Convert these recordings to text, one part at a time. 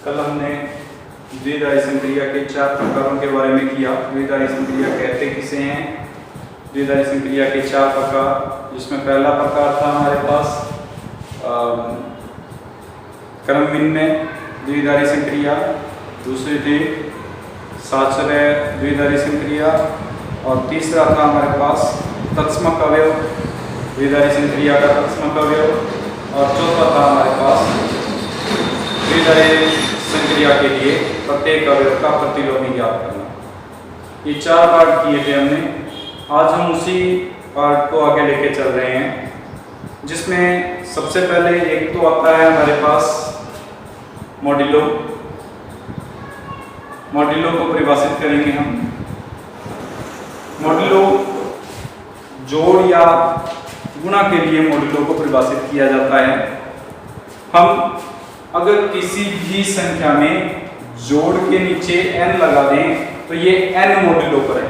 कल हमने द्विआधारी संक्रिया के 4 प्रकारों के बारे में किया। द्विआधारी संक्रिया कहते किसे हैं? द्विआधारी संक्रिया के 4 प्रकार, जिसमें पहला प्रकार था हमारे पास क्रमभिन्न द्विआधारी संक्रिया, दूसरी थी साचर्य द्विआधारी संक्रिया और तीसरा था हमारे पास तत्समक अवयव द्विआधारी संक्रिया का तत्समक अवयव और चौथा था हमारे पास द्विआधारी संक्रिया के लिए प्रत्येक अवयव का प्रतिलोमी ज्ञात करना। ये 4 पार्ट किए थे हमने। आज हम उसी पार्ट को आगे लेके चल रहे हैं, जिसमें सबसे पहले एक तो आता है हमारे पास मॉड्यूलो। मॉड्यूलो को परिभाषित करेंगे हम। मॉड्यूलो जोड़ या गुणा के लिए मॉड्यूलो को परिभाषित किया जाता है। हम अगर किसी भी संख्या में जोड़ के नीचे n लगा दें तो ये n मॉड्यूलो पर है।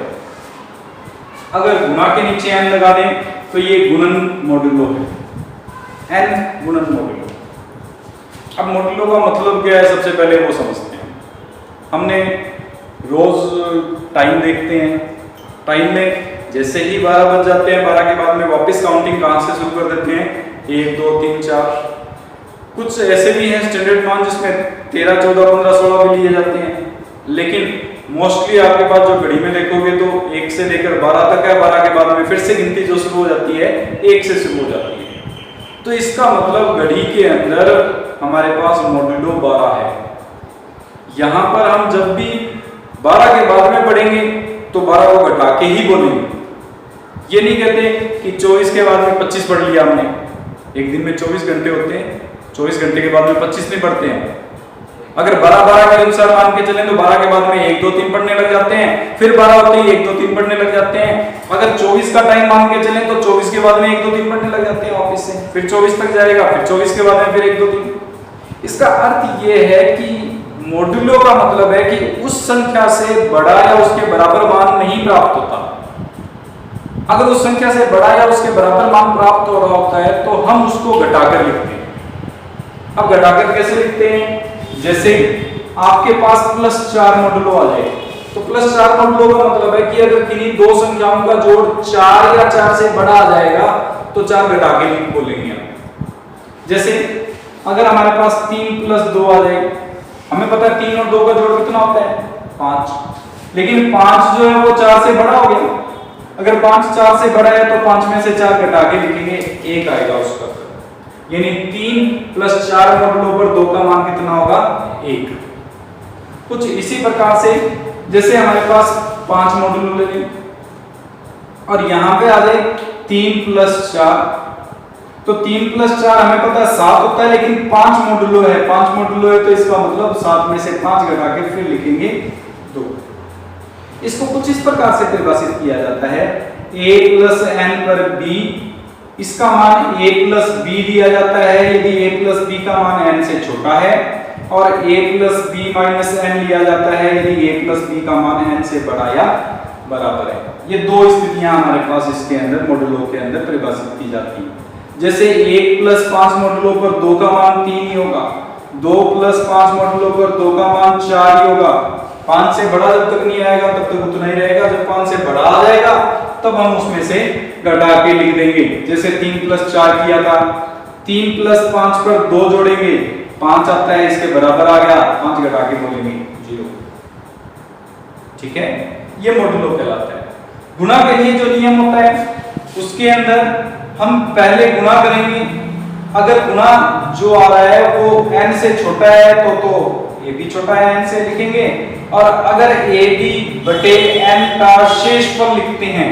अगर गुणा के नीचे n लगा दें तो ये गुणन मॉड्यूलो है, n गुणन मॉड्यूलो। अब मॉड्यूलो का मतलब क्या है, सबसे पहले वो समझते हैं। हमने रोज टाइम देखते हैं, टाइम में जैसे ही 12 बज जाते हैं, 12 के बाद में वापस काउंटिंग कहाँ से शुरू कर देते हैं? 1 2 3 4। कुछ ऐसे भी हैं स्टैंडर्ड मान जिसमें 13 14 15 16 भी लिए जाते हैं, लेकिन मोस्टली आपके पास जो घड़ी में देखोगे तो 1 से लेकर 12 तक है। 12 के बाद में फिर से गिनती जो शुरू हो जाती है 1 से शुरू हो जाती है। तो इसका मतलब घड़ी के अंदर हमारे पास मॉड्यूलो 12 है। यहाँ पर हम जब भी 12 के बाद में पढ़ेंगे तो 12 को घटा के ही बोलेंगे। ये नहीं कहते कि 24 के बाद में 25 पढ़ लिया हमने। एक दिन में 24 घंटे होते हैं, 24 घंटे के बाद में 25 नहीं पढ़ते हैं। अगर 12 के अनुसार मान के चलें तो 12 के बाद में 1 2 3 पढ़ने लग जाते हैं, फिर 12 होते ही 1 2 3 पढ़ने लग जाते हैं। अगर 24 का टाइम मान के चलें तो 24 के बाद में 1 2 3 पढ़ने लग जाते हैं वापस से, फिर 24 तक जाएगा, फिर 24 के बाद में फिर 1 2 3। इसका अर्थ ये है कि मॉड्यूलो का मतलब है कि उस संख्या से बड़ा या उसके बराबर मान नहीं प्राप्त होता। अगर उस संख्या से बड़ा या उसके बराबर मान प्राप्त हो रहा होता है तो हम उसको घटाकर लिखते हैं। अब घटाकर कैसे लिखते हैं? जैसे आपके पास +4 मॉड्यूलो आ जाए तो +4 मॉड्यूलो का मतलब है कि अगर किन्हीं दो संख्याओं का जोड़ 4 या 4 से बड़ा आ जाएगा तो 4 घटा के लिख बोलेंगे हम। जैसे अगर हमारे पास 3 + 2 आ जाए, हमें पता है 3 और 2 का जोड़ कितना होता है? 5। लेकिन 5 जो है वो 4 से बड़ा हो गया। अगर 5 4 से बड़ा है तो 5 में से 4 घटा के लिखेंगे, 1 आएगा उसका। यानी 3 + 4 मॉड्यूलो पर 2 का मान कितना होगा? 1। कुछ इसी प्रकार से जैसे हमारे पास 5 मॉड्यूलो ले लें और यहाँ पे आ जाए 3 + 4, तो 3 + 4 हमें पता है 7 होता है, लेकिन 5 मॉड्यूलो है। 5 मॉड्यूलो है तो इसका मतलब 7 में से 5 घटा के फिर लिखेंगे 2। इसको कुछ इस प्रकार से परिभाषित किया जाता है, a + n पर b, इसका मान a + b दिया जाता है यदि a + b का मान n से छोटा है, और a + b - n लिया जाता है यदि a + b का मान n से बड़ा या बराबर है। ये दो स्थितियां हमारे पास इसके अंदर मॉड्यूलो के अंदर परिभाषित की जाती हैं। जैसे 1 + 5 मॉड्यूलो पर 2 का मान 3 ही होगा, 2 + 5 मॉड्यूलो पर 2 का मान 4 ही होगा। 5 से बड़ा जब तक नहीं आएगा तब तक उतना ही रहेगा। जब 5 से बड़ा आ जाएगा तब हम उसमें से घटा के लिख देंगे। जैसे 3 + 4 किया था, 3 + 5 पर 2 जोड़ेंगे, 5 आता है, इसके बराबर आ गया, 5 घटा के बोलेंगे 0। ठीक है, ये मॉड्यूलो कहलाता है। गुणा के लिए जो नियम होता है उसके अंदर हम पहले गुणा करेंगे। अगर गुणा जो आ रहा है वो n से छोटा है तो a भी छोटा है n से लिखेंगे, और अगर ab बटे n का शेषफल लिखते हैं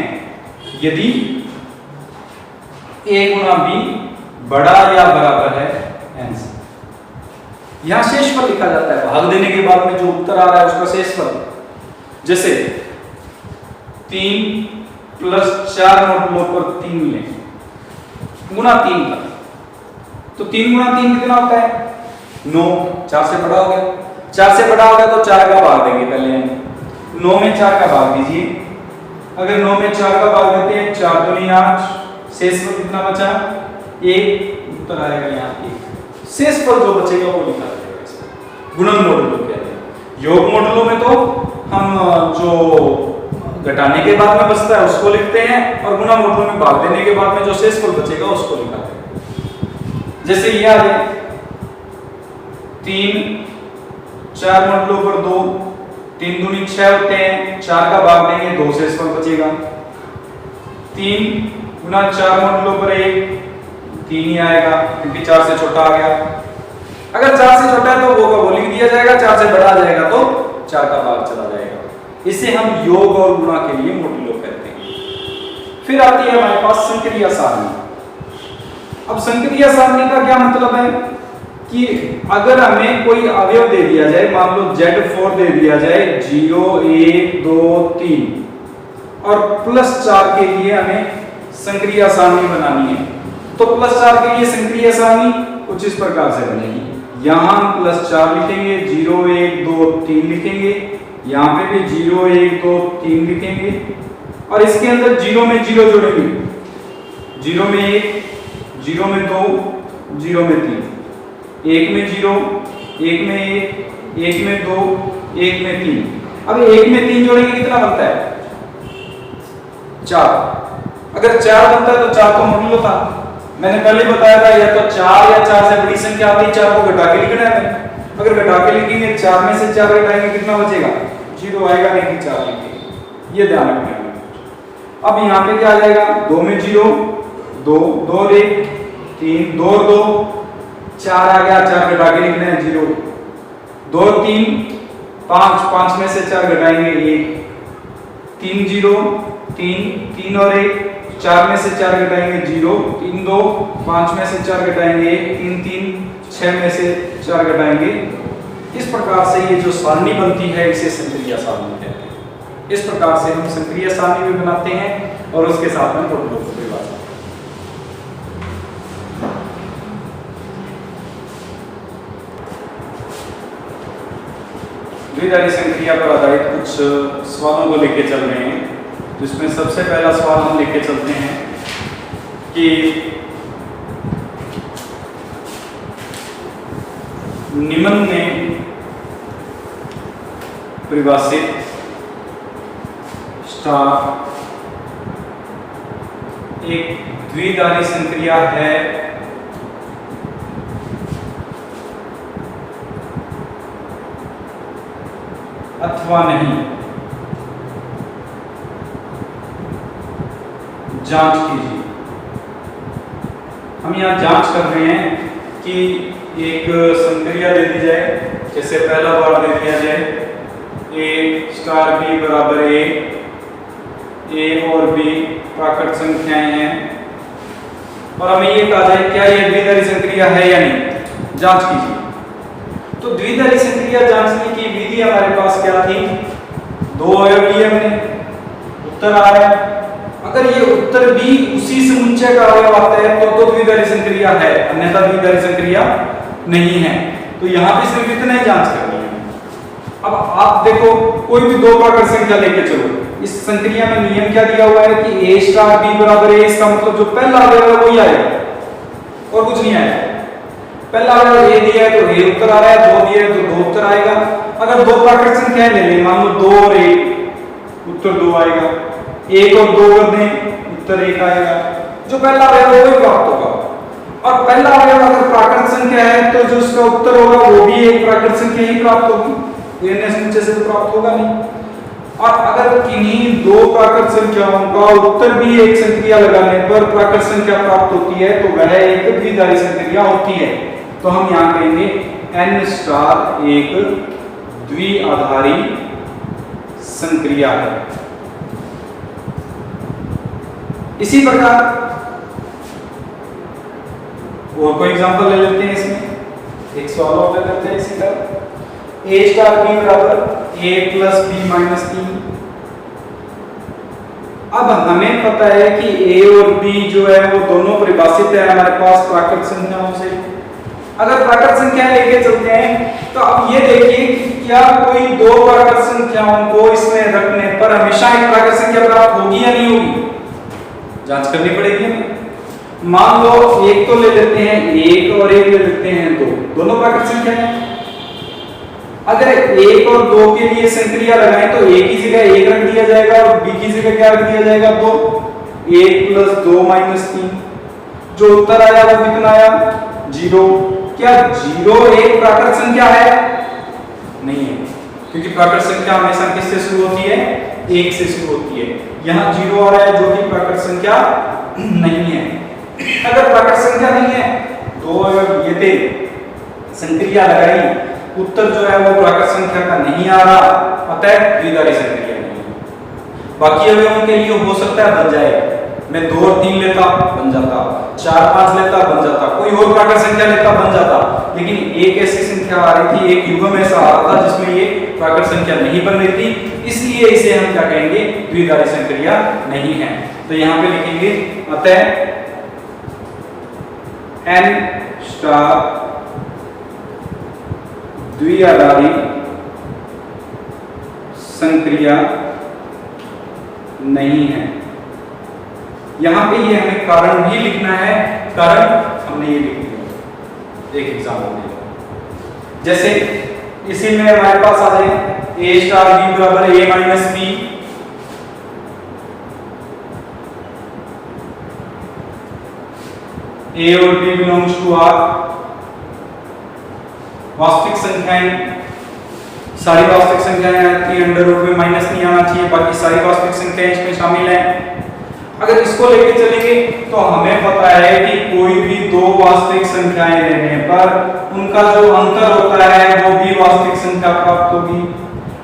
यदि a × b बड़ा या बराबर है n से। यहां शेषफल लिखा जाता है, भाग देने के बाद में जो उत्तर आ रहा है उसका शेषफल। जैसे 3 + 4 मॉड्यूलो पर 3 लें, गुणा 3 का, तो 3 × 3 कितना होता है? 9। 4 से बड़ा हो गया, 4 से बड़ा हो गया तो 4 का भाग देंगे पहले हम। 9 में 4 का भाग दीजिए। अगर 9 में 4 का भाग देते हैं, 4 दूनी 8, शेषफल कितना बचा? 1। उत्तर आएगा यहाँ 1। शेषफल जो बचेगा वो लिखा जाएगा इसमें। गुणन मॉडुलो कहते हैं। योग मॉडुलो में तो हम जो घटाने के बाद में बचता है उसको लिखते हैं और गुणा मॉडुलो में भाग देने के बाद में जो शेषफल बचेगा उसको लिखते हैं। जैसे ये आ जाए 3 4 मॉडुलो पर 2, 3 दूनी 6 होते हैं, 4 का भाग देंगे 2 शेषफल बचेगा। 3 गुना 4 मॉडुलो पर 1, 3 ही आएगा क्योंकि 4 से छोटा आ गया। अगर 4 से छोटा है तो वो का वो लिख दिया जाएगा, 4 से बड़ा आ जाएगा तो 4 का भाग चला जाएगा। इसे हम योग और गुणा के लिए मॉडुलो कहते हैं। फिर आती है हमारे पास संक्रिया सारणी। अब संक्रिया सारणी का क्या मतलब है कि अगर हमें कोई अवयव दे दिया जाए, मान लो Z4 दे दिया जाए 0 1 2 3 और +4 के लिए हमें संक्रिया सारणी बनानी है, तो +4 के लिए संक्रिया सारणी कुछ इस प्रकार से बनेगी। यहां हम +4 लिखेंगे, 0 1 2 3 लिखेंगे, यहाँ पे भी 0 1 2 3 लिखेंगे और इसके अंदर 0 में 0 जोड़ेंगे, 0 में 1, 0 में 2, 0 में 3, 1 में 0, 1 में 1, 1 में 2, 1 में 3। अब 1 में 3 जोड़ेंगे कितना बनता है? 4। अगर 4 बनता है तो 4 तो मॉडुलो था, मैंने पहले बताया था, या तो 4 या 4 से बड़ी संख्या आती है, 4 को घटा के लिखना है। अगर घटा के लिखेंगे 4 में से 4 घटाएंगे कितना बचेगा? 0 आएगा, नहीं 4 लिखेंगे, ये ध्यान रखना है। अब यहाँ पे क्या आ जाएगा? 2 में 0, 2 2 और 1 3, 2 और 2 4 आ गया, 4 घटा के लिखना है 0, 2 और 3 5, 5 में से 4 घटाएंगे 1, 3 0 3, 3 और 1 4 में से 4 घटाएंगे 0, 3 2 5 में से 4 घटाएंगे 1, 3 3 6 में से 4 घटाएंगे। इस प्रकार से ये जो सारणी बनती है इसे संक्रिया सारणी कहते हैं। इस प्रकार से हम संक्रिया सारणी भी बनाते हैं और उसके साथ में मॉडुलो को भी बनाते हैं। द्विआधारी संक्रिया पर आधारित कुछ सवालों को लेके चल रहे हैं, जिसमें सबसे पहला सवाल हम लेके चलते हैं कि निम्न में परिभाषित स्टार एक द्विआधारी संक्रिया है अथवा नहीं, जांच कीजिए। हम यहाँ जांच कर रहे हैं कि एक संक्रिया दे दी जाए, जैसे पहला बार दे दिया जाए A स्टार B बराबर A और B प्राकृत संख्याएं हैं और हमें ये कहा जाए क्या ये द्विआधारी संक्रिया है या नहीं, जांच कीजिए। तो द्विआधारी संक्रिया जांचने की विधि हमारे पास क्या थी? 2 अवयव लिए हमने, उत्तर आ रहा है। अगर ये उत्तर भी उसी समुच्चय का अवयव आता है तो द्विआधारी संक्रिया है, अन्यथा द्विआधारी संक्रिया नहीं है। तो यहाँ पे सिर्फ इतना ही जांच करनी है। अब आप देखो कोई भी 2 प्राकृत संख्या लेके चलो, इस संक्रिया में नियम क्या दिया हुआ है कि A स्टार B बराबर A, इसका मतलब जो पहला अवयव है वही आएगा और कुछ नहीं आएगा। पहला अवयव A दिया है तो A उत्तर आ रहा है, 2 दिया है तो 2 उत्तर आएगा। अगर 2 प्राकृत संख्याएं ले लें, मान लो 2 और 1, उत्तर 2 आएगा। 1 और 2 कर दें, उत्तर 1 आएगा। जो पहला अवयव है वही प्राप्त होगा। और पहला अवयव अगर प्राकृत संख्या है तो जो उसका उत्तर होगा वो भी एक प्राकृत संख्या ही प्राप्त होगी, अन्य समुच्चय से तो प्राप्त होगा नहीं। और अगर किन्हीं 2 प्राकृत संख्याओं का उत्तर भी एक संक्रिया लगाने पर प्राकृत संख्या प्राप्त होती है तो वह एक द्विआधारी संक्रिया होती है। तो हम यहाँ कहेंगे n स्टार एक द्विआधारी संक्रिया है। इसी प्रकार और कोई एग्जांपल ले लेते हैं, इसमें एक सवाल और ले लेते हैं इसी तरह। A स्टार B बराबर A प्लस B माइनस 3। अब हमें पता है कि A और B जो है वो दोनों परिभाषित है हमारे पास प्राकृत संख्याओं से। अगर प्राकृत संख्या लेके चलते हैं तो अब ये देखिए कि क्या कोई 2 प्राकृत संख्याओं को इसमें रखने पर हमेशा एक प्राकृत संख्या प्राप्त होगी या नहीं होगी, जांच करनी पड़ेगी हमें। मान लो एक तो ले लेते हैं 1 और एक ले लेते हैं 2, दोनों प्राकृत संख्या हैं। अगर 1 और 2 के लिए संक्रिया लगाएं तो a की जगह 1 रख दिया जाएगा और b की जगह क्या रख दिया जाएगा 2। 1 + 2 - 3, जो उत्तर आया वो कितना आया 0। क्या 0 एक प्राकृत संख्या है? नहीं है, क्योंकि प्राकृत संख्या हमेशा किससे शुरू होती है 1 से शुरू होती है। यहाँ 0 आ रहा है जो कि प्राकृत संख्या नहीं है। अगर प्राकृत संख्या नहीं है तो ये थे संक्रिया लगाई, उत्तर जो है वो प्राकृत संख्या का नहीं आ रहा, अतः द्विआधारी संक्रिया नहीं। बाकी अवयवों के लिए हो सकता है बन जाए, मैं 2 और 3 लेता बन जाता, 4 5 लेता बन जाता, कोई और प्राकृत संख्या लेता बन जाता, लेकिन एक ऐसी संख्या आ रही थी, एक युग्म ऐसा आ रहा था जिसमें ये प्राकृत संख्या नहीं बन रही थी, इसलिए इसे हम क्या कहेंगे द्विआधारी संक्रिया नहीं है। तो यहाँ पे लिखेंगे अतः n स्टार द्विआधारी संक्रिया नहीं है। यहां पे ये हमें कारण भी लिखना है, कारण हमने ये लिख दिया एक एग्जाम्पल में। जैसे इसी में हमारे पास आ जाए a स्टार b बराबर a माइनस b, a और b बिलोंग्स टू r। वास्तविक संख्याएं, सारी वास्तविक संख्याएं आती हैं, अंडर रूट में माइनस नहीं आना चाहिए, बाकी सारी वास्तविक संख्याएं इसमें शामिल हैं। अगर इसको लेके चलेंगे तो हमें पता है कि कोई भी दो वास्तविक संख्याएं लेने पर उनका जो अंतर होता है वो भी वास्तविक संख्या प्राप्त होगी।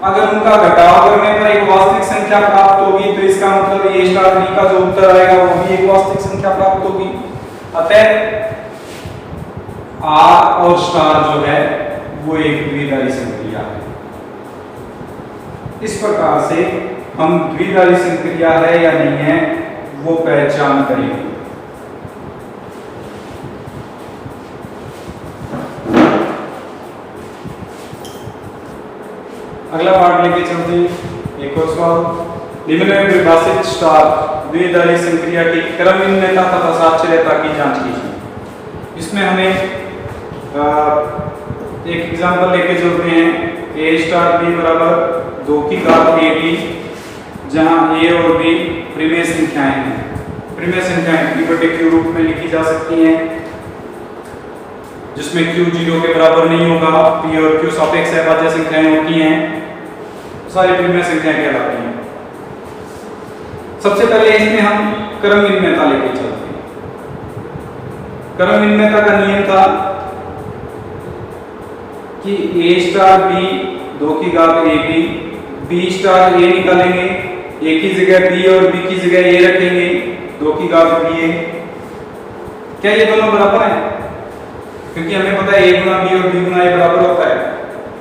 अगर उनका घटाव करने पर एक वास्तविक संख्या प्राप्त होगी तो इसका मतलब a स्टार b का जो उत्तर आएगा वो भी एक वास्तविक संख्या प्राप्त होगी। अतः r और स्टार जो है वो एक द्विआधारी संक्रिया है। इस प्रकार से हम द्विआधारी संक्रिया है या नहीं है वो पहचान करेंगे। अगला पार्ट लेके चलते हैं, एक और सवाल। निम्न में परिभाषित स्टार द्विआधारी संक्रिया की क्रमनिर्णयता तथा साक्षरता की जांच कीजिए। इसमें हमें एक एग्जांपल लेके चलते हैं, a स्टार b बराबर 2 की घात ab, जहां a और b परिमेय संख्याएं हैं। परिमेय संख्याएं p बटे q रूप में लिखी जा सकती हैं, जिसमें q 0 के बराबर नहीं होगा, p और q सापेक्ष अभाज्य संख्याएं होती हैं, सारी परिमेय संख्याएं कहलाती हैं। सबसे पहले इसमें हम क्रमनिर्णयता लेके चलते हैं। क्रमनिर्णयता का नियम था कि a स्टार b 2 की घात ab, b स्टार a निकालेंगे, a की जगह b और b की जगह a रखेंगे, 2 की घात ba। क्या ये दोनों बराबर हैं? क्योंकि हमें पता है a गुना b और b गुना a बराबर होता है।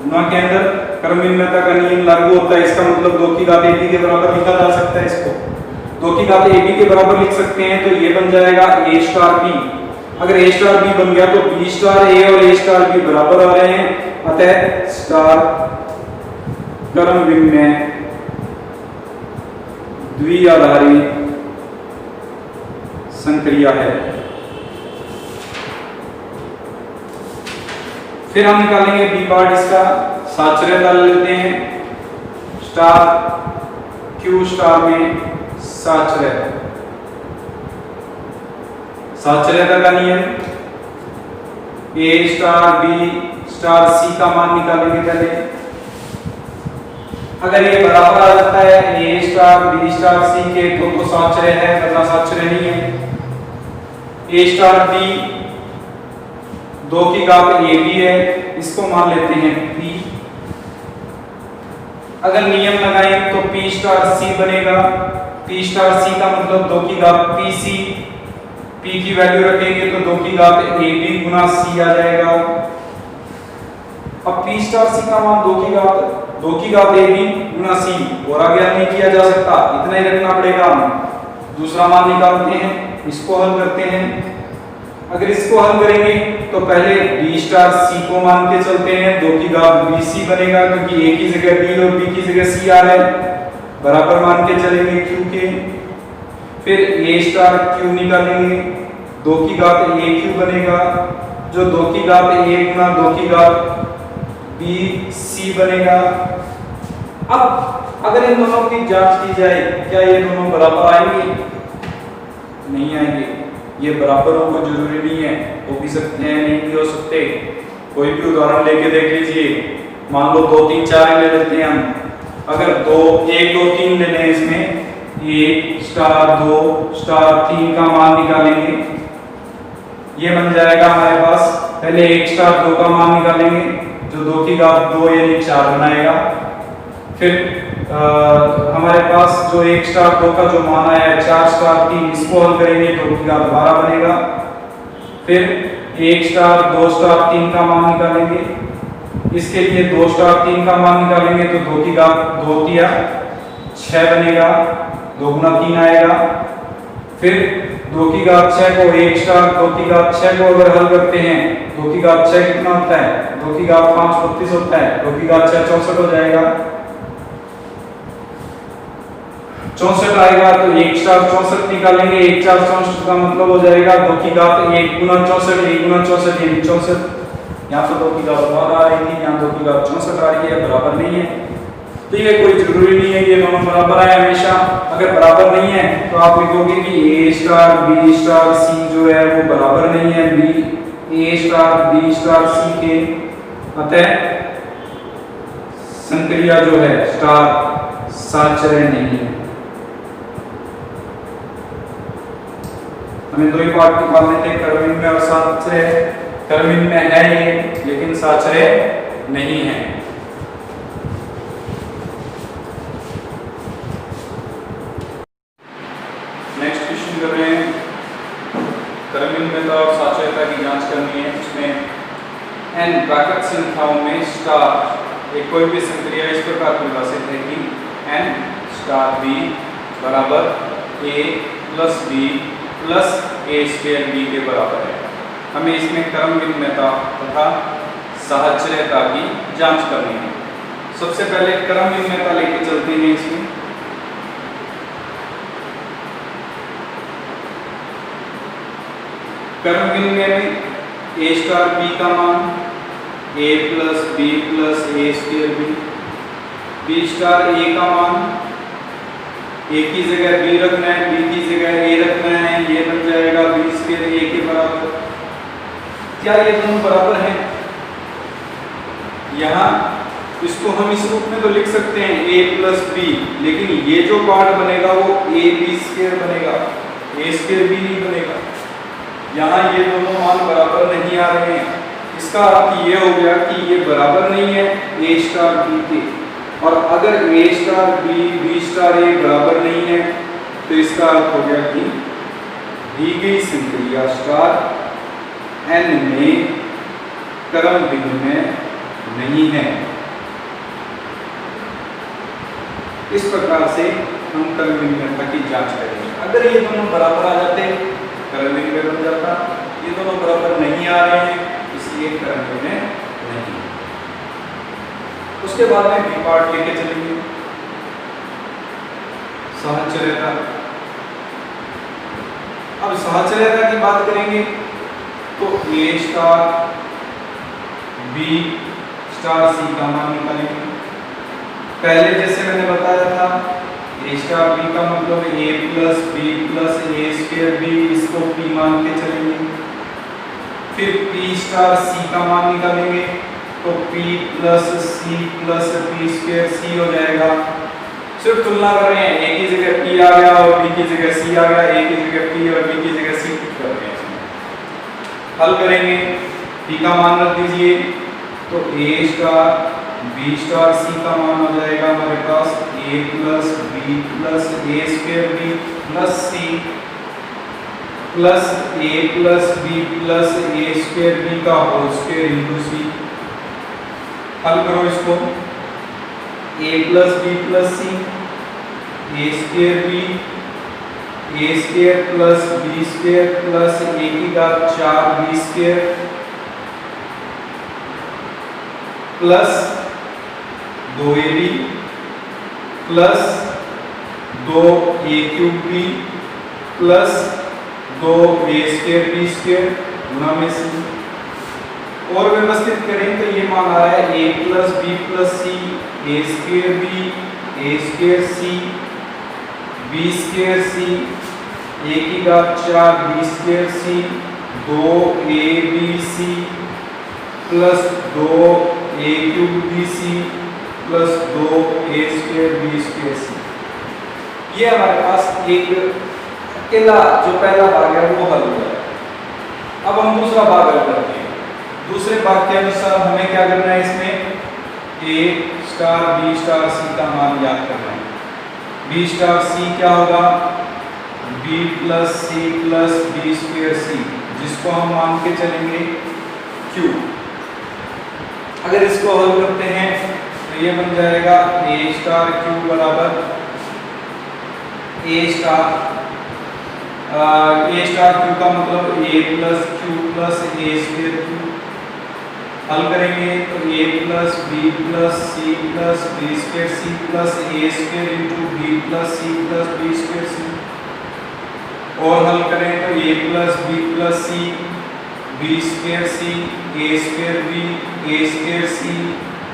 गुणा के अंदर क्रमनिर्णयता का नियम लागू होता है, इसका मतलब 2 की घात ab के बराबर लिखा जा सकता है। इसको 2 की घात ab के बराबर लिख सकते हैं, तो ये बन जाएगा a स्टार b। अगर a स्टार b बन गया तो b स्टार a और a स्टार b बराबर आ रहे हैं, अतः स्टार क्रमविन्मय द्विआधारी संक्रिया है। फिर हम निकालेंगे बी पार्ट इसका, साक्षरता लेते हैं। स्टार क्यू स्टार में साक्षरता, साक्षरता का नियम a star b star c का मान निकालेंगे पहले। अगर ये बराबर आ जाता है a star b star c के तो साक्षरय है, वरना साक्षरय नहीं है। a स्टार b 2 की घात ab है, इसको मान लेते हैं p। अगर नियम लगाएं तो p स्टार c बनेगा, p स्टार c का मतलब 2 की घात pc, p की वैल्यू रखेंगे तो 2 की घात ab गुना c आ जाएगा। अब p स्टार c का मान 2 की घात ab गुना c, और आगे नहीं किया जा सकता, इतना ही रखना पड़ेगा। दूसरा मान निकालते हैं, इसको हल करते हैं। अगर इसको हल करेंगे तो पहले b स्टार c को मान के चलते हैं, 2 की घात bc बनेगा, क्योंकि a की जगह b और b की जगह c आ रहा है, बराबर मान के चलेंगे q के। फिर a स्टार q निकालेंगे, 2 की घात aq बनेगा, जो 2 की घात a गुना 2 की घात बी सी बनेगा। अब अगर इन दोनों की जांच की जाए, क्या ये दोनों बराबर आएंगे? नहीं आएंगे। ये बराबर हो तो जरूरी नहीं है, हो भी सकते हैं, नहीं भी हो सकते। कोई भी उदाहरण लेके देख लीजिए। मान लो 2 3 4 ले लेते हैं हम। अगर 1 2 3 लेने हैं, इसमें 1 स्टार 2 स्टार 3 का मान निकालेंगे। ये बन जाएगा हमारे पास, पहले 1 स्टार 2 का मान निकालेंगे, जो 2 की घात 2 यानी 4 बनाएगा। फिर हमारे पास जो 1 स्टार 2 का जो मान आया है 4 स्टार 3, इसको हल करेंगे, 2 की घात 12 बनेगा। फिर 1 स्टार 2 स्टार 3 का मान निकालेंगे, इसके लिए 2 स्टार 3 का मान निकालेंगे तो 2 की घात 2 तिया 6 बनेगा, 2 गुना 3 आएगा। फिर 2 की घात 6 को 1 स्टार 2 की घात 6 को अगर हल करते हैं, 2 की घात 6 कितना होता है? 2 की घात 5 32 होता है, 2 की घात 6 64 हो जाएगा। 64 आएगा तो 1 स्टार 64 निकालेंगे, 1 4 64 का मतलब हो जाएगा 2 की घात 1 गुना 64, 1 गुना 64 यानी 64। यहाँ तो 2 की घात 12 आ रही थी, यहाँ 2 की घात 64 आ रही है, बराबर नहीं है। तो ये कोई जरूरी नहीं है कि ये दोनों बराबर आए हमेशा। अगर बराबर नहीं है तो आप लिखोगे कि ए स्टार बी स्टार सी जो है वो बराबर नहीं है बी ए स्टार बी स्टार सी के, अतः संक्रिया जो है स्टार साचर्य नहीं है। हमें 2 ही पार्ट निकालने थे, कर्मिन में और साचर्य। कर्मिन में है ये, लेकिन साचर्य नहीं है। नेक्स्ट क्वेश्चन कर रहे हैं, कर्मिन्यता और साचर्यता की जांच करनी है। इसमें n प्राकृत संख्याओं में स्टार एक कोई भी संक्रिया इस प्रकार परिभाषित है कि n स्टार b बराबर a plus b plus a square b के बराबर है। हमें इसमें क्रमविन्यता तथा साहचर्यता की जांच करनी है। सबसे पहले क्रमविन्यता लेके चलते हैं। इसमें क्रमविन्य में a स्टार b का मान a plus b plus a square b, b star a का मान a की जगह b रखना है, b की जगह a रखना है, ये बन जाएगा b स्क्वायर a के बराबर। क्या ये दोनों बराबर हैं? यहाँ इसको हम इस रूप में तो लिख सकते हैं a प्लस b, लेकिन ये जो पार्ट बनेगा वो a b स्क्वायर बनेगा, a स्क्वायर b नहीं बनेगा। यहाँ ये दोनों मान बराबर नहीं आ रहे हैं। इसका अर्थ ये हो गया कि ये बराबर नहीं है a स्टार b के, और अगर a star b b star a बराबर नहीं है तो इसका अर्थ हो गया कि दी गई संक्रिया स्टार n में क्रमविन्य नहीं है। इस प्रकार से हम क्रमविन्यता की जांच करेंगे। अगर ये दोनों बराबर आ जाते क्रमविन्य बन जाता, ये दोनों बराबर नहीं आ रहे हैं इसलिए क्रमविन्य नहीं। उसके बाद में बी पार्ट लेके चलेंगे, साहचर्यता। अब साहचर्यता की बात करेंगे तो a star b star c का मान निकालेंगे। पहले जैसे मैंने बताया था a स्टार b का मतलब a plus b plus a square b, इसको p मान के चलेंगे। फिर p स्टार c का मान निकालेंगे तो p plus c plus p square c हो जाएगा। सिर्फ तुलना कर रहे हैं, a की जगह p आ गया और b की जगह c आ गया, a की जगह p और b की जगह c कर रहे हैं। हल करेंगे, p का मान रख दीजिए तो a star b star c का मान हो जाएगा हमारे पास a plus b plus a square b plus c plus a plus b plus a square b का होल स्क्वायर इंटू c। हल करो इसको, a plus b plus c, a square b a square plus b square plus a की घात 4 b square plus 2ab plus 2a cube b plus 2a square b square गुणा में c। और व्यवस्थित करें तो ये मान आ रहा है a plus B plus C A square B A square C B square C A की घात 4 B square C 2 A B C plus 2 A cube B C plus 2 A square B square C. ये हमारे पास एक अकेला जो पहला भाग है वो हल हुआ है। अब हम दूसरा भाग हल करते हैं। दूसरे भाग के अनुसार हमें क्या करना है, इसमें a star b star c का मान याद करना है। b स्टार c क्या होगा, b plus c plus b square c, जिसको हम मान के चलेंगे q। अगर इसको हल करते हैं तो ये बन जाएगा a स्टार q बराबर a स्टार q का मतलब a plus q plus a square q। हल करेंगे तो a plus B plus C plus B square C plus A square into B plus C plus B square C. और हल करें तो a plus B plus C B square C A square B A square C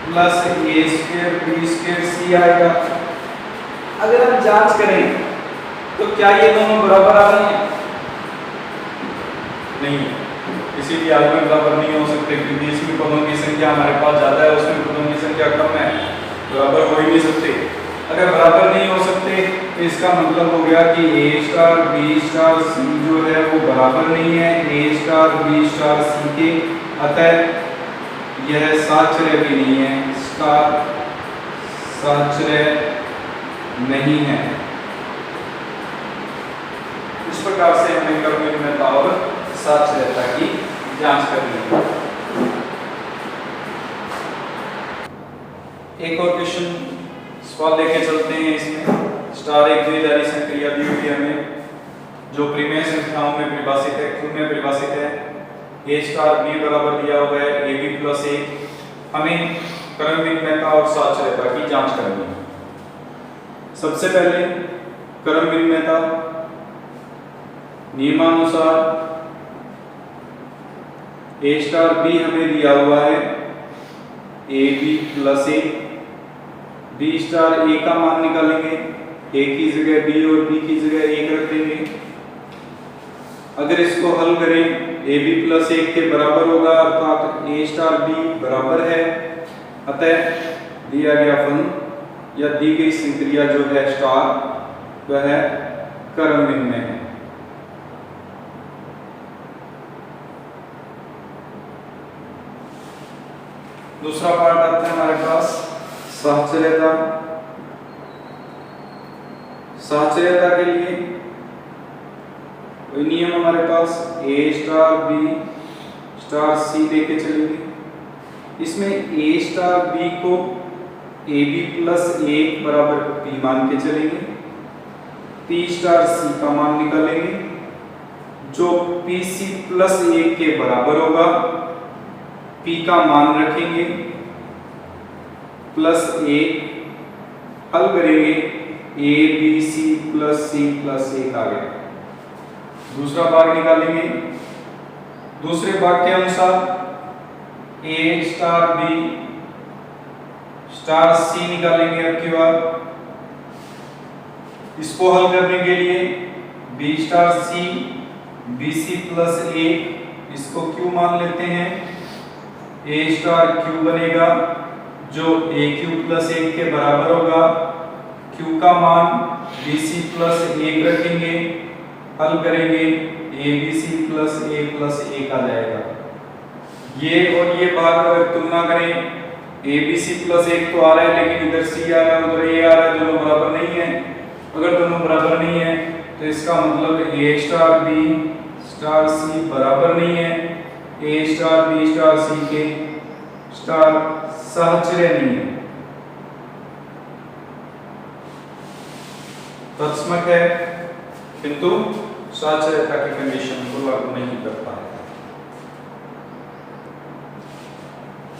plus A square B square C आएगा। अगर हम जांच करें तो क्या ये दोनों बराबर आ रहे हैं? नहीं, इसीलिए आगे में बराबर नहीं हो सकते, क्योंकि इसमें पदों की संख्या हमारे पास ज्यादा है, उसमें पदों की संख्या कम है, बराबर हो ही नहीं सकते। अगर बराबर नहीं हो सकते तो इसका मतलब हो गया कि a star b star c जो है वो बराबर नहीं है a star b star c के, अतः यह साचर्य भी नहीं है, स्टार साचर्य नहीं है। इस प्रकार से हमें कर्मनिर्णयता और साचर्यता की जांच करनी है। एक और क्वेश्चन सवाल लेके चलते हैं। इसमें स्टार एक द्विआधारी संक्रिया दी हुई है हमें, जो परिमेय संख्याओं में परिभाषित है, खुद में परिभाषित है। a स्टार b बराबर दिया हुआ है ab प्लस a। हमें क्रमविनिमयता और साचर्यता की जांच करनी है। सबसे पहले क्रमविनिमयता नियमानुसार a स्टार b हमें दिया हुआ है ab plus a, b star a का मान निकालेंगे, a की जगह b और b की जगह 1 रख देंगे। अगर इसको हल करें ab प्लस 1 के बराबर होगा, अर्थात a स्टार b बराबर है, अतः दिया गया फलन या दी गई संक्रिया जो है स्टार वह क्रमविनिमय है। दूसरा पार्ट आता है हमारे पास साचर्यता। साचर्यता के लिए कोई नियम हमारे पास a star b star c लेके चलेंगे। इसमें a स्टार b को ab प्लस 1 बराबर p मान के चलेंगे, p स्टार c का मान निकालेंगे जो pc प्लस 1 के बराबर होगा, p का मान रखेंगे प्लस 1, हल करेंगे a b c plus c plus 1 आ गया। दूसरा भाग निकालेंगे। दूसरे भाग के अनुसार a star b star c निकालेंगे। अब की बार इसको हल करने के लिए b star c bc plus 1 इसको q मान लेते हैं, a स्टार q बनेगा जो a क्यूब प्लस 1 के बराबर होगा, q का मान bc प्लस 1 रखेंगे, हल करेंगे abc प्लस 1 आ जाएगा। ये और ये भाग अगर तुलना करें abc प्लस 1 तो आ रहा है, लेकिन इधर c आ रहा है उधर a आ रहा है, दोनों बराबर नहीं है। अगर दोनों बराबर नहीं है तो इसका मतलब a star b star c बराबर नहीं है, a star b star c के स्टार साचर्य नहीं है, तत्समक है, किंतु साचर्यता की कंडीशन को लागू नहीं करता है।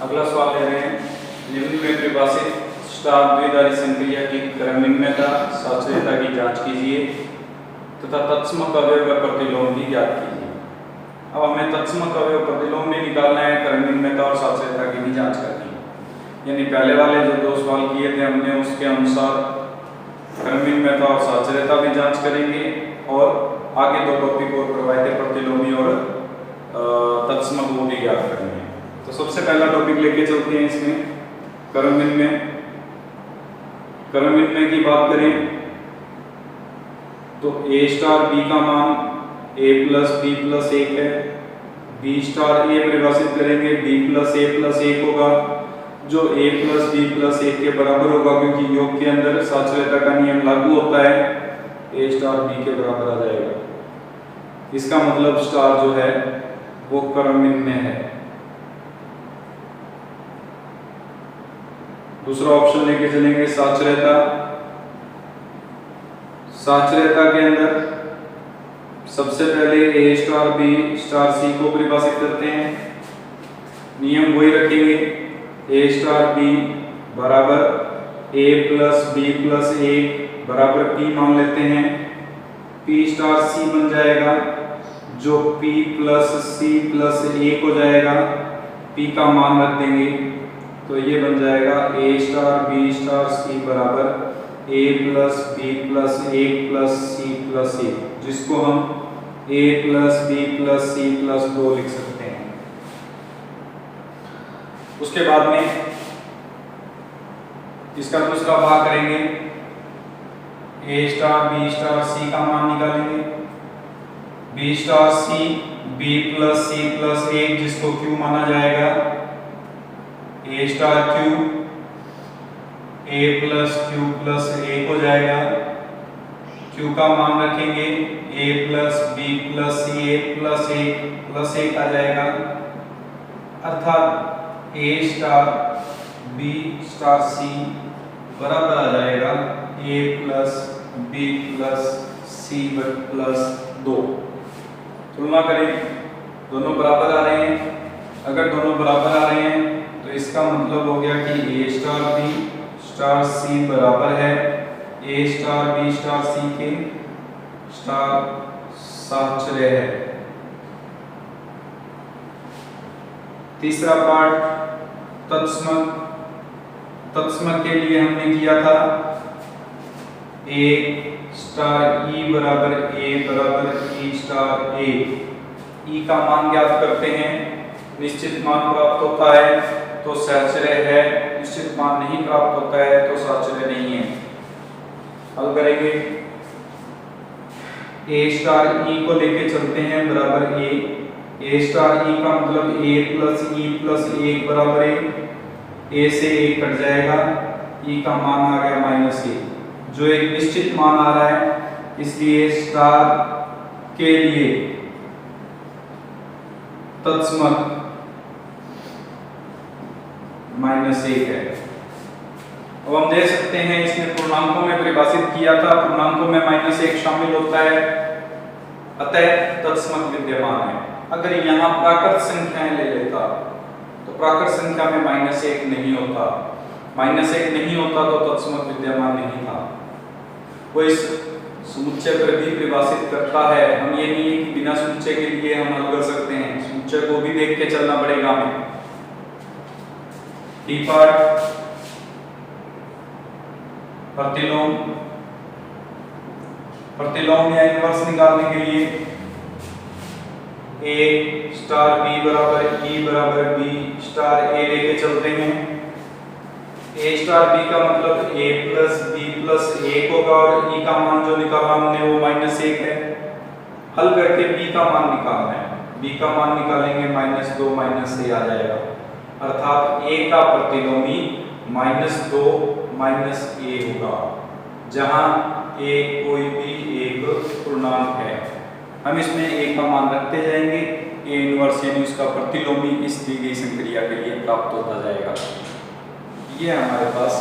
अगला सवाल ले रहे हैं, निम्न में परिभाषित स्टार द्विआधारी संक्रिया की क्रमविनिमयता साचर्यता की जांच कीजिए तथा तत्समक अवयव का प्रतिलोम भी ज्ञात कीजिए। अब हमें तत्समक अवयव प्रतिलोम भी निकालना है, क्रमनिर्णयता और साचर्यता की भी जांच करनी है। यानी पहले वाले जो 2 सवाल किए थे हमने उसके अनुसार क्रमनिर्णयता और साचर्यता भी जांच करेंगे और आगे 2 टॉपिक और करवाए थे, प्रतिलोमी और तत्समक, वो भी याद करनी है। तो सबसे पहला टॉपिक लेके चलते हैं इसमें क्रमनिर्णय की बात करें तो a स्टार b का मान a प्लस b प्लस 1 है, b स्टार a परिभाषित करेंगे b प्लस a प्लस 1 होगा जो a प्लस b प्लस 1 के बराबर होगा, क्योंकि योग के अंदर साचर्यता का नियम लागू होता है, a स्टार b के बराबर आ जाएगा। इसका मतलब स्टार जो है वो क्रमनिर्णय है। दूसरा ऑप्शन लेके चलेंगे साचर्यता के अंदर सबसे पहले a star b star c को परिभाषित करते हैं। नियम वही रखेंगे, a स्टार b बराबर a प्लस b प्लस 1 बराबर p मान लेते हैं, p स्टार c बन जाएगा जो p प्लस c प्लस 1 हो जाएगा, p का मान रख देंगे तो ये बन जाएगा a star b star c बराबर a plus b plus 1 plus c plus 1, जिसको हम a plus b plus c plus 2 लिख सकते हैं। उसके बाद में इसका दूसरा भाग करेंगे, a star b star c का मान निकालेंगे, b star c b plus c plus 1 जिसको q माना जाएगा, a star q a plus q plus 1 हो जाएगा, q का मान रखेंगे a plus b plus a plus 1 आ जाएगा, अर्थात a star b star c बराबर आ जाएगा a plus b plus c plus 2। तुलना करें, दोनों बराबर आ रहे हैं, अगर दोनों बराबर आ रहे हैं तो इसका मतलब हो गया कि a star b star c बराबर है a star b star c के स्टार साचर्य है। तीसरा पार्ट तत्समक के लिए हमने किया था a स्टार e बराबर a बराबर e स्टार a, e का मान ज्ञात करते हैं, निश्चित मान प्राप्त होता है तो साचर्य है, निश्चित मान नहीं प्राप्त होता है तो साचर्य नहीं है। हल करेंगे, a स्टार e को लेके चलते हैं बराबर a स्टार e का मतलब a प्लस e प्लस 1 बराबर a से 1 कट जाएगा, e का मान आ गया -1 जो एक निश्चित मान आ रहा है, इसलिए स्टार के लिए तत्समक -1 है। अब हम देख सकते हैं इसने पूर्णांकों में परिभाषित किया था, पूर्णांकों में -1 शामिल होता है, अतः तत्समक विद्यमान है। अगर यहाँ प्राकृत संख्याएं ले लेता तो प्राकृत संख्या में -1 नहीं होता, -1 नहीं होता तो तत्समक विद्यमान नहीं था। वो इस समुच्चय पर भी परिभाषित करता है, हम ये नहीं है कि बिना समुच्चय के लिए हम हल कर सकते हैं, समुच्चय को भी देख के चलना पड़ेगा हमें। डी पार्ट प्रतिलोम या इनवर्स निकालने के लिए a स्टार b बराबर e बराबर b स्टार a लेके चलते हैं। a स्टार b का मतलब a प्लस b प्लस 1 होगा और e का मान जो निकाला हमने वो -1 है। हल करके b का मान निकालना है, b का मान निकालेंगे -2 -a आ जाएगा, अर्थात a का प्रतिलोमी -2 -a होगा, जहां a कोई भी एक पूर्णांक है। हम इसमें a का मान रखते जाएंगे, a इनवर्स यानी उसका प्रतिलोमी इस दी गई संक्रिया के लिए प्राप्त होता जाएगा। ये हमारे पास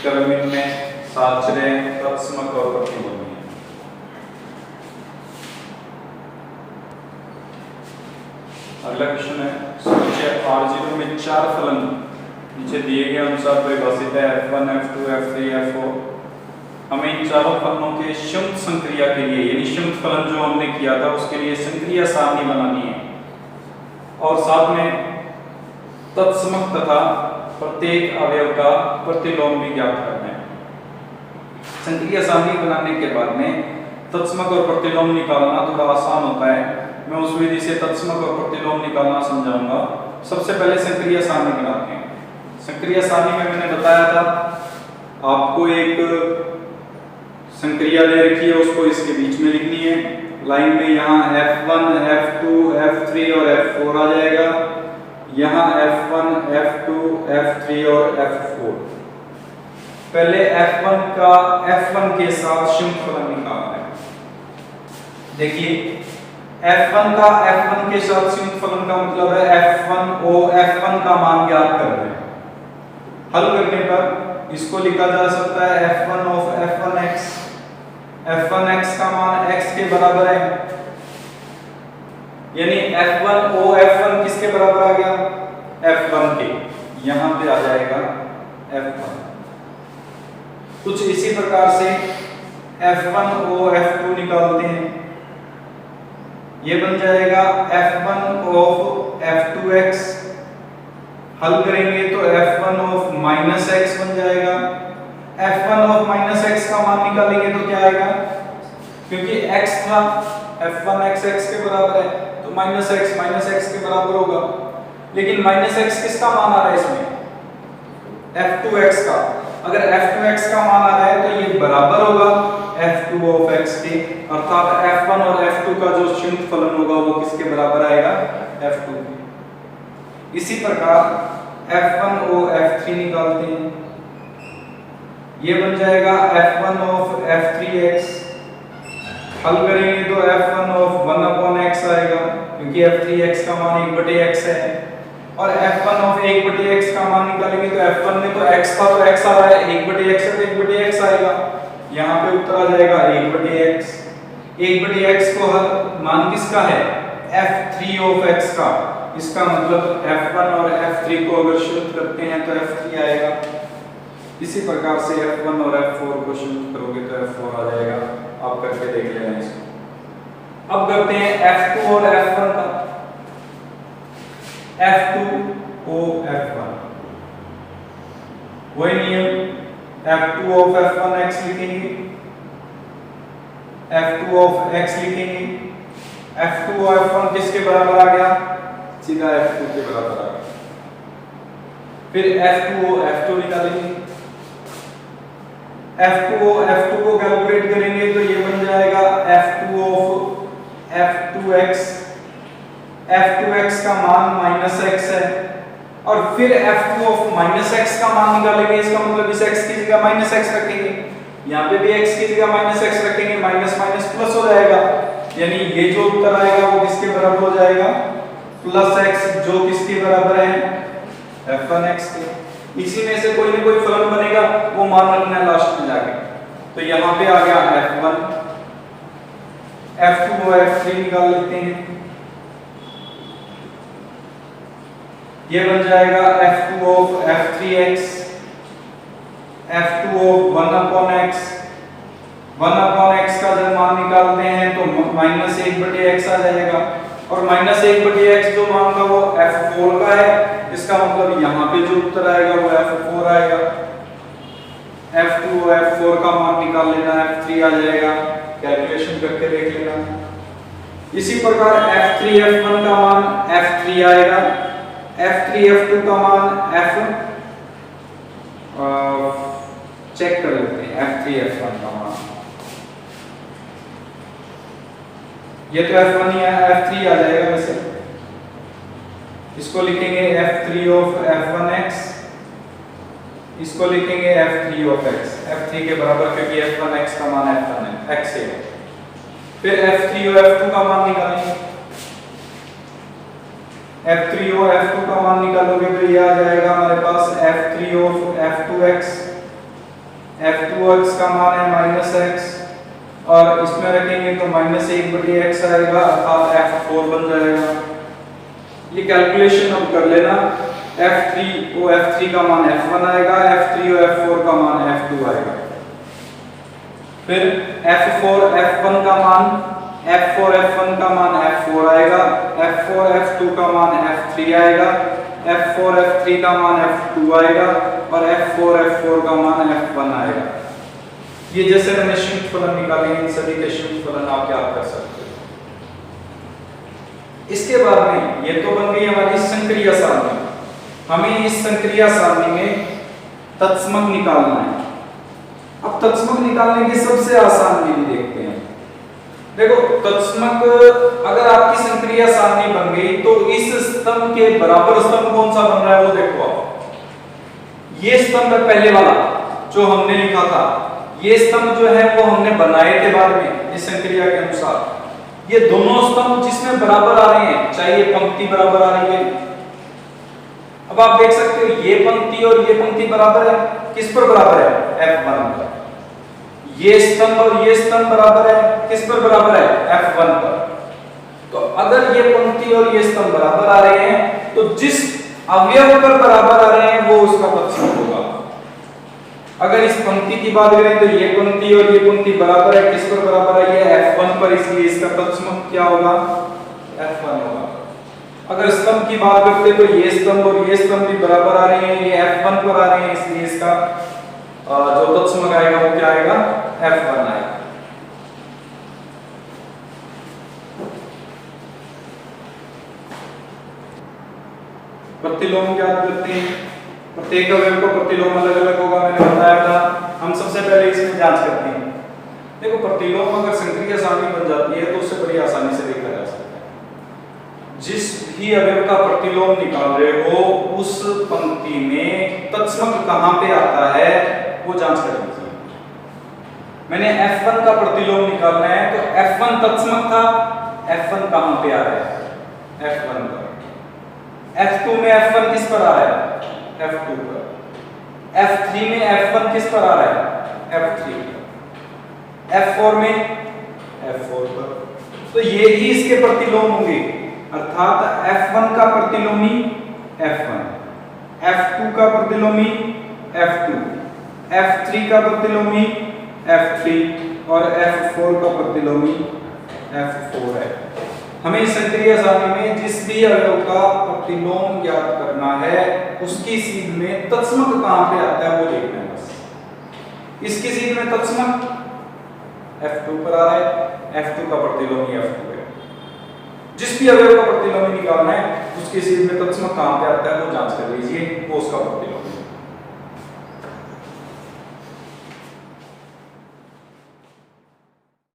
क्रमनिर्णय, साचर्य, तत्समक और प्रतिलोमी है। अगला क्वेश्चन है, समुच्चय R0 में 4 फलन नीचे दिए गए अनुसार परिभाषित है, f1 f2 f3 f4 हमें इन चारों फलनों के शुद्ध संक्रिया के लिए यानी शुद्ध फलन जो हमने किया था उसके लिए संक्रिया सारणी बनानी है और साथ में तत्समक तथा प्रत्येक अवयव का प्रतिलोम भी ज्ञात करना है। संक्रिया सारणी बनाने के बाद में तत्समक और प्रतिलोम निकालना थोड़ा आसान होता है। मैं उस विधि से तत्समक और प्रतिलोम निकालना समझाऊंगा। सबसे पहले संक्रिया सारणी बनाते हैं। संक्रिया सारणी में मैंने बताया था आपको एक संक्रिया दे रखी है, उसको इसके बीच में लिखनी है। लाइन में यहाँ F1, F2, F3 और F4 आ जाएगा। यहाँ F1, F2, F3 और F4। पहले F1 के साथ शुद्ध फलन निकालना है। देखिए F1 के साथ शुद्ध फलन का मतलब है F1 का मान ज्ञात कर रहे हैं। हल करने पर इसको लिखा जा सकता है F1 of F1x। F1x का मान x के बराबर है, यानी F1 किसके बराबर आ गया? F1 के। यहां पे आ जाएगा F1। कुछ इसी प्रकार से F2 निकालते हैं। ये बन जाएगा F1 of F2x। हल करेंगे तो F1 of -x बन जाएगा। F1 of -x का मान निकालेंगे तो क्या आएगा? क्योंकि x था, F1x x के बराबर है तो -x के बराबर होगा। लेकिन -x किसका मान आ रहा है इसमें? F2x का। अगर F2x का मान आ रहा है तो ये बराबर होगा F2 of x के, अर्थात F1 और F2 का जो शुद्ध फलन होगा वो किसके बराबर आएगा? F2 के। इसी प्रकार F1 और F3 निकालते हैं। ये बन जाएगा F1 of F3x। हल करेंगे तो F1 of 1/x आएगा, क्योंकि F3x का मान 1/x है। और F1 of 1/x का मान निकालेंगे तो F1 में तो x था तो x आ रहा है, 1/x है तो 1/x आएगा। यहाँ पे उत्तर आ जाएगा 1/x। 1/x को हल मान किसका है? F3 of x का। इसका मतलब F1 और F3 को अगर शुद्ध करते हैं तो F3 आएगा। इसी प्रकार से F1 और F4 को शुद्ध करोगे तो F4 आ जाएगा। आप करके देख लेना इसको। अब करते हैं F2 और F1 का। F2 O F1 वही नियम, F2 of F1x लिखेंगे, F2 of x लिखेंगे। F2 और F1 किसके बराबर आ गया? सीधा F2 के बराबर आ गया। फिर F2 और F2 निकालेंगे। F2 को कैलकुलेट करेंगे तो ये बन जाएगा F2 of F2x। F2x का मान -x है और फिर F2 of -x का मान निकालेंगे। इसका मतलब इस x की जगह -x रखेंगे, यहाँ पे भी x की जगह -x रखेंगे, माइनस माइनस प्लस हो जाएगा। यानी ये जो उत्तर आएगा वो किसके बराबर हो जाएगा? +x, जो किसके बराबर है? F1x के। इसी में से कोई ना कोई फलन बनेगा, वो मान रखना है लास्ट में जाके। तो यहाँ पे आ गया F1। F2 और F3 निकाल लेते हैं। ये बन जाएगा F2 of F3x, F2 of 1/x। 1/x का जब मान निकालते हैं तो -1/x आ जाएगा और -1/x जो मान का वो F4 का है। इसका मतलब यहाँ पे जो उत्तर आएगा वो F4 आएगा। F2 और F4 का मान निकाल लेना, F3 आ जाएगा। कैलकुलेशन करके देख लेना। इसी प्रकार F3 F1 का मान F3 आएगा, F3 F2 का मान चेक कर लेते हैं। F3 F1 का मान, ये तो F1 ही है, F3 आ जाएगा वैसे। इसको लिखेंगे F3 of F1x, इसको लिखेंगे F3 of x, F3 के बराबर, क्योंकि F1x का मान F1 है, x है। फिर F3 और F2 का मान निकालेंगे। F3 और F2 का मान निकालोगे तो ये आ जाएगा हमारे पास F3 of F2x। F2x का मान है -x और इसमें रखेंगे तो -1/x आएगा, अर्थात F4 बन जाएगा। ये कैलकुलेशन अब कर लेना। F3 का मान F1 आएगा, F3 और F4 का मान F2 आएगा। फिर F4 F1 का मान F4 F1 का मान F4 आएगा, F4 F2 का मान F3 आएगा, F4 F3 का मान F2 आएगा और F4 F4 का मान F1 आएगा। ये जैसे मैंने संयुक्त फलन निकाले, इन सभी के संयुक्त फलन आप याद कर सकते हो। इसके बाद में ये तो बन गई हमारी संक्रिया सारणी। हमें इस संक्रिया सारणी में तत्समक निकालना है। अब तत्समक निकालने की सबसे आसान विधि देखते हैं। देखो तत्समक अगर आपकी संक्रिया सारणी बन गई तो इस स्तंभ के बराबर स्तंभ कौन सा बन रहा है वो देखो आप। ये स्तंभ है पहले वाला जो हमने लिखा था, ये स्तंभ जो है वो हमने बनाए थे बाद में इस संक्रिया के अनुसार। ये दोनों स्तंभ जिसमें बराबर आ रहे हैं, चाहे ये पंक्ति बराबर आ रही है। अब आप देख सकते हो ये पंक्ति और ये पंक्ति बराबर है, किस पर बराबर है? F1 पर। ये स्तंभ और ये स्तंभ बराबर है, किस पर बराबर है? F1 पर। तो अगर ये पंक्ति और ये स्तंभ बराबर आ रहे हैं तो जिस अवयव पर बराबर आ रहे हैं वो उसका तत्समक होगा। अगर इस पंक्ति की बात करें तो ये पंक्ति और ये पंक्ति बराबर है, किस पर बराबर है? ये F1 पर, इसलिए इसका तत्समक क्या होगा? F1 होगा। अगर स्तंभ की बात करते तो ये स्तंभ और ये स्तंभ भी बराबर आ रहे हैं, ये F1 पर आ रहे हैं, इसलिए इसका जो तत्समक आएगा वो क्या आएगा? F1 आएगा। प्रतिलोम क्या करते हैं? प्रत्येक अवयव का प्रतिलोम अलग अलग होगा, मैंने बताया था। हम सबसे पहले इसमें जांच करते हैं। देखो प्रतिलोम अगर संक्रिया सारणी बन जाती है तो उससे बड़ी आसानी से देखा जा सकता है। जिस भी अवयव का प्रतिलोम निकाल रहे हो उस पंक्ति में तत्समक कहां पे आता है वो जांच कर लीजिए। मैंने F1 का प्रतिलोम निकालना है तो F1 तत्समक था, F1 कहां पे आ रहा है? F1 पर। F2 में F1 किस पर आ रहा है? F2 पर। F3 में F1 किस पर आ रहा है? F3 पर। F4 में F4 पर। तो ये ही इसके प्रतिलोम होंगे, अर्थात F1 का प्रतिलोमी F1, F2 का प्रतिलोमी F2, F3 का प्रतिलोमी F3 और F4 का प्रतिलोमी F4 है। हमें संक्रिया सारणी में जिस भी अवयव का प्रतिलोम ज्ञात करना है उसकी सीध में तत्समक कहां पे आता है वो देखना है बस। इसकी सीध में तत्समक F2 पर आ रहा है, F2 का प्रतिलोमी F2 है। जिस भी अवयव का प्रतिलोमी निकालना है उसकी सीध में तत्समक कहां पे आता है वो जांच कर लीजिए, वो उसका प्रतिलोम।